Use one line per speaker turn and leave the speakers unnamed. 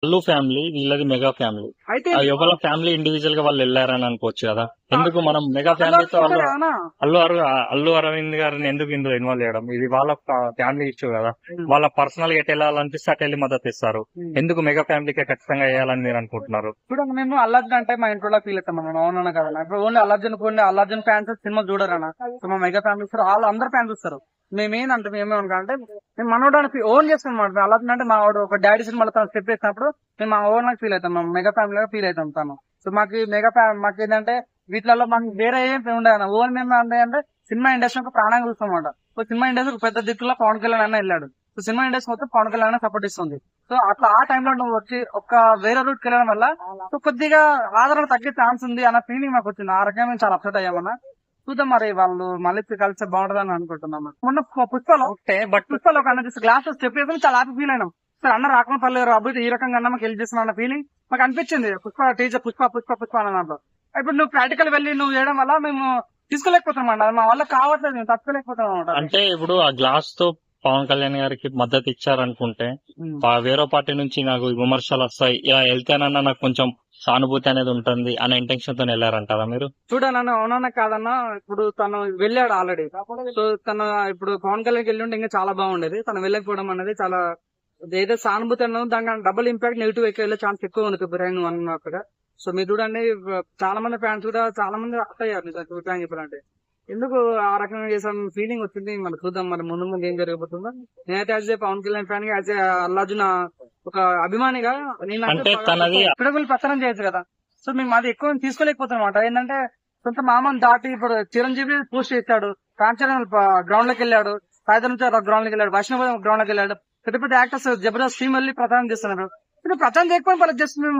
Allu family వీళ్ళది mega family.
అయితే
ఎవరి ఫ్యామిలీ ఇండివిజువల్ గా వాళ్ళు వెళ్ళారని అనుకోవచ్చు కదా. ఎందుకు మనం మెగా ఫ్యామిలీతో అల్లు అరవింద్ గారిని ఎందుకు ఇందులో ఇన్వాల్వ్ చేయడం? ఇది వాళ్ళ ఫ్యామిలీ ఇష్యూ కదా. వాళ్ళ పర్సనల్ గా ఎటు వెళ్ళాలనిపిస్తే అటు వెళ్ళి మద్దతు ఇస్తారు. ఎందుకు మెగా ఫ్యామిలీకి ఖచ్చితంగా వేయాలని మీరు అనుకుంటున్నారు?
చూడండి, నేను అల్లర్జున్ అంటే మా ఇంట్లో ఫీల్ అవుతాం మనం, అవునన్నా కదా. ఇప్పుడు ఓన్లీ అల్లర్జున్ ఫ్యాన్స్ సినిమా చూడరన్నా. మా మెగా ఫ్యామిలీ చూస్తారు, వాళ్ళు అందరు ఫ్యాన్స్ చూస్తారు. మేమేందంటే మేమేమనుకుంటే మేము మనోడానికి ఓన్ చేస్తాం అనమాట. అల్లర్జున్ అంటే మా వాడు ఒక డాడీ సినిమాలో తను స్టెప్ వేసినప్పుడు మేము మా ఓన్ ఫీల్ అవుతాం, మేము మెగా ఫ్యామిలీ ఫీల్ అవుతాం తను. సో మాకు మాకు ఏంటంటే వీటిలలో మనకి వేరే ఏం ఉండదు. ఓన్ మేము అంటే సినిమా ఇండస్ట్రీ ఒక ప్రాణంగా చూస్తాం అన్నమాట. సో సినిమా ఇండస్ట్రీ ఒక పెద్ద దిక్కులో పవన్ కళ్యాణ్ అన్న వెళ్ళాడు. సో సినిమా ఇండస్ట్రీ మొత్తం పవన్ కళ్యాణ్ సపోర్ట్ ఇస్తుంది. సో అట్లా ఆ టైంలో నువ్వు వచ్చి ఒక వేరే రూట్ కి వెళ్ళడం వల్ల సో కొద్దిగా ఆదరణ తగ్గే ఛాన్స్ ఉంది అన్న ఫీలింగ్ మాకు వచ్చింది. ఆ రకంగా మేము చాలా అప్సెట్ అయ్యామన్నా. చూద్దాం మరి వాళ్ళు మళ్ళీ కలిసి బాగుంటుందని అనుకుంటున్నాం. మొన్న పుష్పలో ఒక అన్న గ్లాస్ స్టెప్ వేసుకుని చాలా హ్యాపీ ఫీల్ అయినాం. సార్ అన్న రాకుండా పర్లేదు, అభివృద్ధి ఈ రకంగా అన్న మాకు హెల్ప్ చేస్తున్నా అన్న ఫీలింగ్ మాకు అనిపించింది. పుష్ప అన్న దాంట్లో ఇప్పుడు నువ్వు ప్రాక్టికల్ వెళ్ళి నువ్వు చేయడం వల్ల మేము తీసుకోలేకపోతున్నాం అండి. మా వల్ల కావట్లేదు, మేము తట్టుకోలేకపోతున్నాం అనమాట.
అంటే ఇప్పుడు ఆ గ్లాస్ తో పవన్ కళ్యాణ్ గారికి మద్దతు ఇచ్చారనుకుంటే వేరే పార్టీ నుంచి నాకు విమర్శలు వస్తాయి, ఇలా వెళ్తేనన్నా నాకు కొంచెం సానుభూతి అనేది ఉంటుంది అనే ఇంటెన్షన్ తో వెళ్ళారంటారా మీరు?
చూడనన్నా అవునన్నా కాదన్నా, ఇప్పుడు తను వెళ్ళాడు ఆల్రెడీ. సో తను ఇప్పుడు పవన్ కళ్యాణ్కి వెళ్ళి ఉంటే ఇంకా చాలా బాగుండేది. తను వెళ్ళకపోవడం అనేది చాలా ఏదో సానుభూతి అన్నది దాని డబుల్ ఇంపాక్ట్ నెగిటివ్ ఎక్కువ వెళ్ళే ఛాన్స్ ఎక్కువ ఉంది బిర్యానీ అన్నట్టుగా. సో మీరు చూడండి, చాలా మంది ఫ్యాన్స్ కూడా చాలా మంది హర్ట్ అయ్యారు చెప్పాలంటే. ఎందుకు ఆ రకంగా చేసాం ఫీలింగ్ వచ్చింది. మరి చూద్దాం మరి ముందు ముందు ఏం జరగబోతుందో. నేనైతే as a Pawan Kalyan fan గా, యాజ్ ఏ అల్లార్జున్ ఒక అభిమానిగా నేను ప్రచారం చేయొచ్చు కదా. సో మేము అది ఎక్కువ తీసుకోలేకపోతున్నాం అనమాట. ఏంటంటే సొంత మామని దాటి ఇప్పుడు చిరంజీవి పోస్ట్ చేశాడు, కాంచన గ్రౌండ్ లోకి వెళ్ళాడు, సాయంత్రం నుంచి గ్రౌండ్ లోకి వెళ్ళాడు, వైష్ణవ్ గ్రౌండ్ లోకి వెళ్ళాడు. పెద్ద పెద్ద యాక్టర్స్ జబర్దస్త్ టీం వెళ్ళి ప్రచారం చేస్తున్నారు. ఇప్పుడు ప్రచారం చేయకపోయినా జస్ట్ మేము